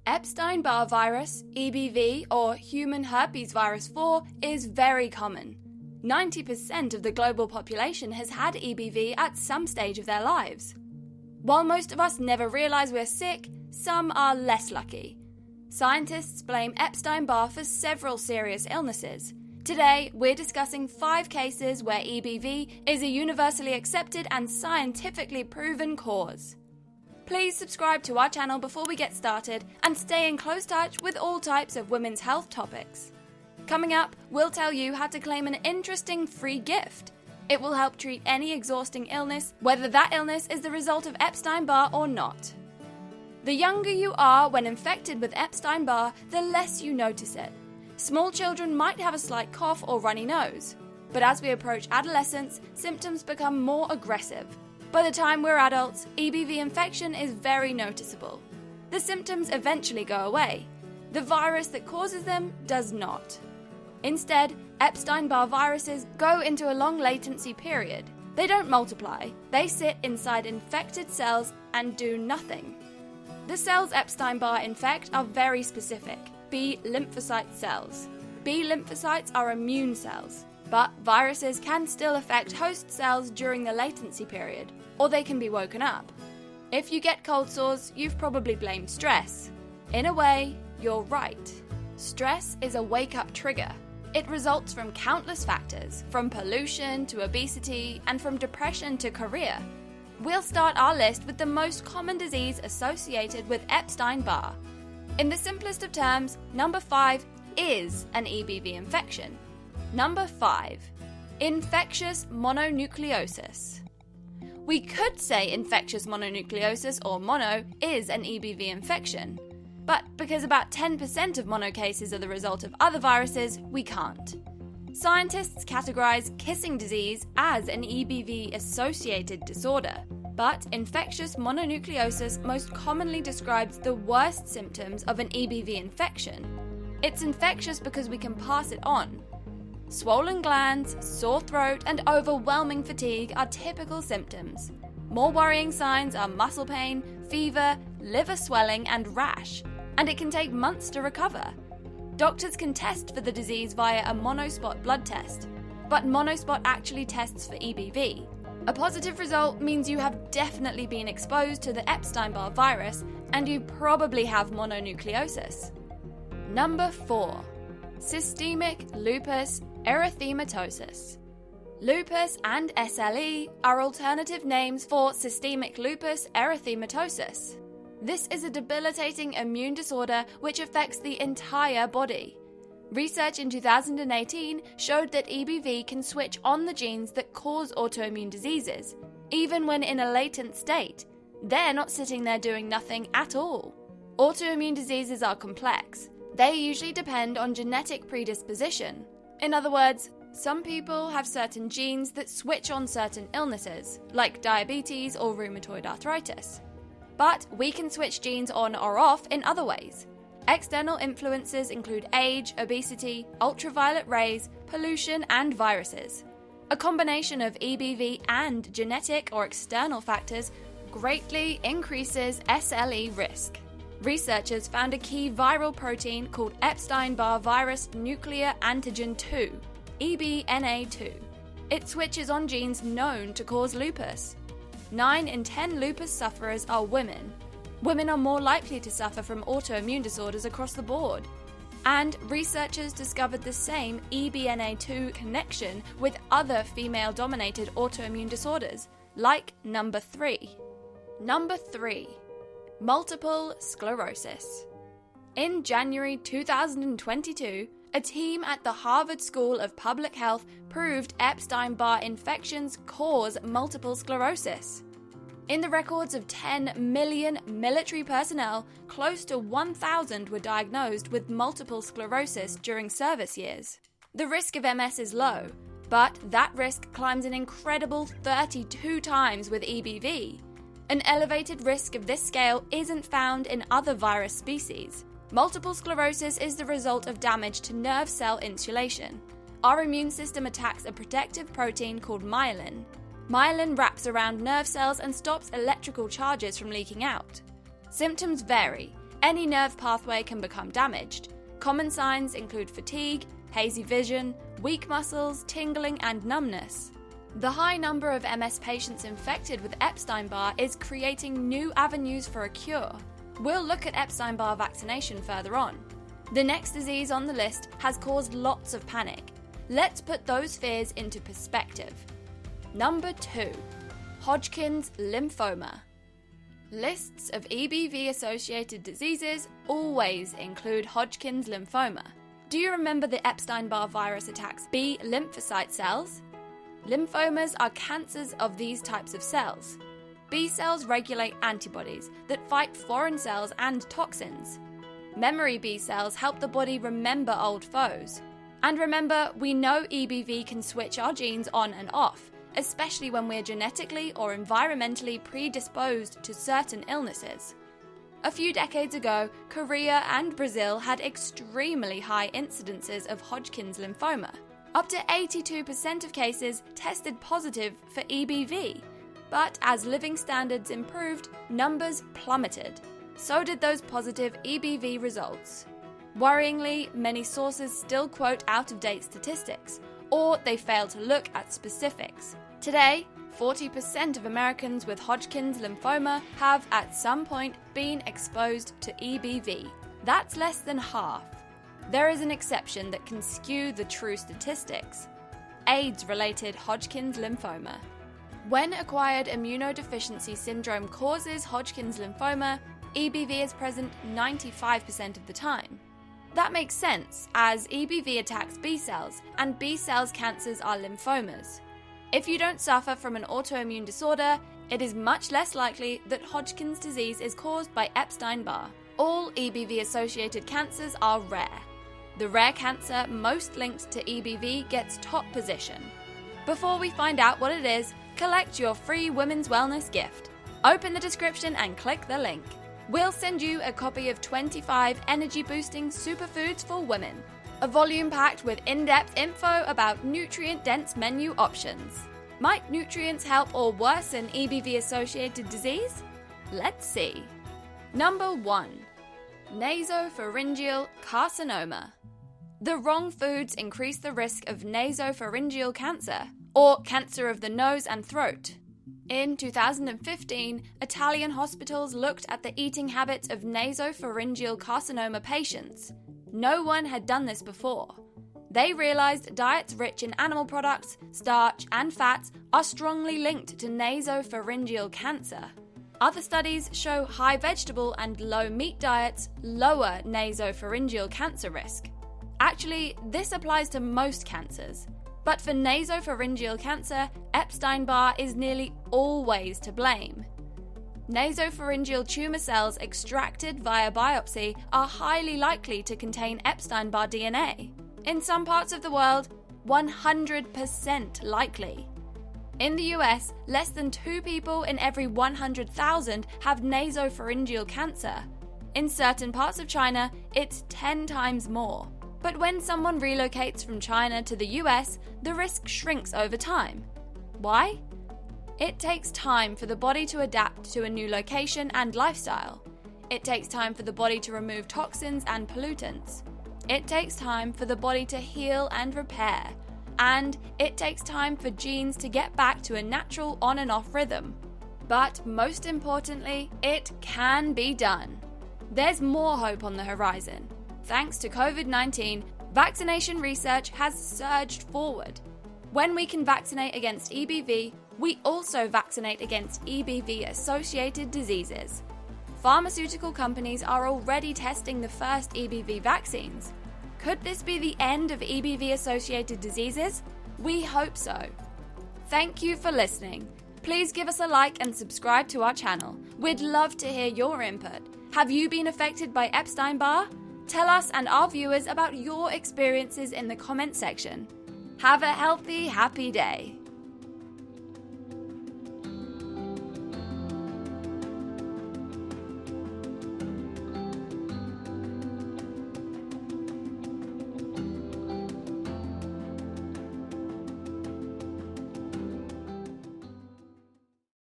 Epstein-Barr virus, EBV, or human herpes virus 4 is very common. 90% of the global population has had EBV at some stage of their lives. While most of us never realize we're sick, some are less lucky. Scientists blame Epstein-Barr for several serious illnesses. Today, we're discussing 5 cases where EBV is a universally accepted and scientifically proven cause. Please subscribe to our channel before we get started and stay in close touch with all types of women's health topics. Coming up, we'll tell you how to claim an interesting free gift. It will help treat any exhausting illness, whether that illness is the result of Epstein-Barr or not. The younger you are when infected with Epstein-Barr, the less you notice it. Small children might have a slight cough or runny nose, but as we approach adolescence, symptoms become more aggressive. By the time we're adults, EBV infection is very noticeable. The symptoms eventually go away. The virus that causes them does not. Instead, Epstein-Barr viruses go into a long latency period. They don't multiply, they sit inside infected cells and do nothing. The cells Epstein-Barr infect are very specific, B lymphocyte cells. B lymphocytes are immune cells, but viruses can still affect host cells during the latency period, or they can be woken up. If you get cold sores, you've probably blamed stress. In a way, you're right. Stress is a wake-up trigger. It results from countless factors, from pollution to obesity, and from depression to career. We'll start our list with the most common disease associated with Epstein-Barr. In the simplest of terms, number 5 is an EBV infection. Number 5, infectious mononucleosis. We could say infectious mononucleosis, or mono, is an EBV infection. But because about 10% of mono cases are the result of other viruses, we can't. Scientists categorize kissing disease as an EBV-associated disorder, but infectious mononucleosis most commonly describes the worst symptoms of an EBV infection. It's infectious because we can pass it on. Swollen glands, sore throat, and overwhelming fatigue are typical symptoms. More worrying signs are muscle pain, fever, liver swelling, and rash, and it can take months to recover. Doctors can test for the disease via a monospot blood test, but monospot actually tests for EBV. A positive result means you have definitely been exposed to the Epstein-Barr virus, and you probably have mononucleosis. Number 4, systemic lupus erythematosus. Lupus and SLE are alternative names for systemic lupus erythematosus. This is a debilitating immune disorder which affects the entire body. Research in 2018 showed that EBV can switch on the genes that cause autoimmune diseases, even when in a latent state. They're not sitting there doing nothing at all. Autoimmune diseases are complex. They usually depend on genetic predisposition. In other words, some people have certain genes that switch on certain illnesses, like diabetes or rheumatoid arthritis. But we can switch genes on or off in other ways. External influences include age, obesity, ultraviolet rays, pollution, and viruses. A combination of EBV and genetic or external factors greatly increases SLE risk. Researchers found a key viral protein called Epstein-Barr virus nuclear antigen 2, EBNA2. It switches on genes known to cause lupus. 9 in 10 lupus sufferers are women. Women are more likely to suffer from autoimmune disorders across the board. And researchers discovered the same EBNA2 connection with other female-dominated autoimmune disorders, like number 3. Number 3, multiple sclerosis. In January 2022, a team at the Harvard School of Public Health proved Epstein-Barr infections cause multiple sclerosis. In the records of 10 million military personnel, close to 1,000 were diagnosed with multiple sclerosis during service years. The risk of MS is low, but that risk climbs an incredible 32 times with EBV. An elevated risk of this scale isn't found in other virus species. Multiple sclerosis is the result of damage to nerve cell insulation. Our immune system attacks a protective protein called myelin. Myelin wraps around nerve cells and stops electrical charges from leaking out. Symptoms vary. Any nerve pathway can become damaged. Common signs include fatigue, hazy vision, weak muscles, tingling, and numbness. The high number of MS patients infected with Epstein-Barr is creating new avenues for a cure. We'll look at Epstein-Barr vaccination further on. The next disease on the list has caused lots of panic. Let's put those fears into perspective. Number 2. Hodgkin's lymphoma. Lists of EBV-associated diseases always include Hodgkin's lymphoma. Do you remember the Epstein-Barr virus attacks B lymphocyte cells? Lymphomas are cancers of these types of cells. B cells regulate antibodies that fight foreign cells and toxins. Memory B cells help the body remember old foes. And remember, we know EBV can switch our genes on and off, especially when we're genetically or environmentally predisposed to certain illnesses. A few decades ago, Korea and Brazil had extremely high incidences of Hodgkin's lymphoma. Up to 82% of cases tested positive for EBV. But as living standards improved, numbers plummeted. So did those positive EBV results. Worryingly, many sources still quote out-of-date statistics, or they fail to look at specifics. Today, 40% of Americans with Hodgkin's lymphoma have at some point been exposed to EBV. That's less than half. There is an exception that can skew the true statistics: AIDS-related Hodgkin's lymphoma. When acquired immunodeficiency syndrome causes Hodgkin's lymphoma, EBV is present 95% of the time. That makes sense, as EBV attacks B cells, and B cells cancers are lymphomas. If you don't suffer from an autoimmune disorder, it is much less likely that Hodgkin's disease is caused by Epstein-Barr. All EBV-associated cancers are rare. The rare cancer most linked to EBV gets top position. Before we find out what it is, collect your free Women's Wellness gift. Open the description and click the link. We'll send you a copy of 25 energy-boosting superfoods for women, a volume packed with in-depth info about nutrient-dense menu options. Might nutrients help or worsen EBV-associated disease? Let's see. Number 1. Nasopharyngeal carcinoma. The wrong foods increase the risk of nasopharyngeal cancer, or cancer of the nose and throat. In 2015, Italian hospitals looked at the eating habits of nasopharyngeal carcinoma patients. No one had done this before. They realized diets rich in animal products, starch, and fats are strongly linked to nasopharyngeal cancer. Other studies show high vegetable and low meat diets lower nasopharyngeal cancer risk. Actually, this applies to most cancers. But for nasopharyngeal cancer, Epstein-Barr is nearly always to blame. Nasopharyngeal tumor cells extracted via biopsy are highly likely to contain Epstein-Barr DNA. In some parts of the world, 100% likely. In the US, less than 2 people in every 100,000 have nasopharyngeal cancer. In certain parts of China, it's 10 times more. But when someone relocates from China to the US, the risk shrinks over time. Why? It takes time for the body to adapt to a new location and lifestyle. It takes time for the body to remove toxins and pollutants. It takes time for the body to heal and repair. And it takes time for genes to get back to a natural on and off rhythm. But most importantly, it can be done. There's more hope on the horizon. Thanks to COVID-19, vaccination research has surged forward. When we can vaccinate against EBV, we also vaccinate against EBV-associated diseases. Pharmaceutical companies are already testing the first EBV vaccines. Could this be the end of EBV-associated diseases? We hope so. Thank you for listening. Please give us a like and subscribe to our channel. We'd love to hear your input. Have you been affected by Epstein-Barr? Tell us and our viewers about your experiences in the comment section. Have a healthy, happy day.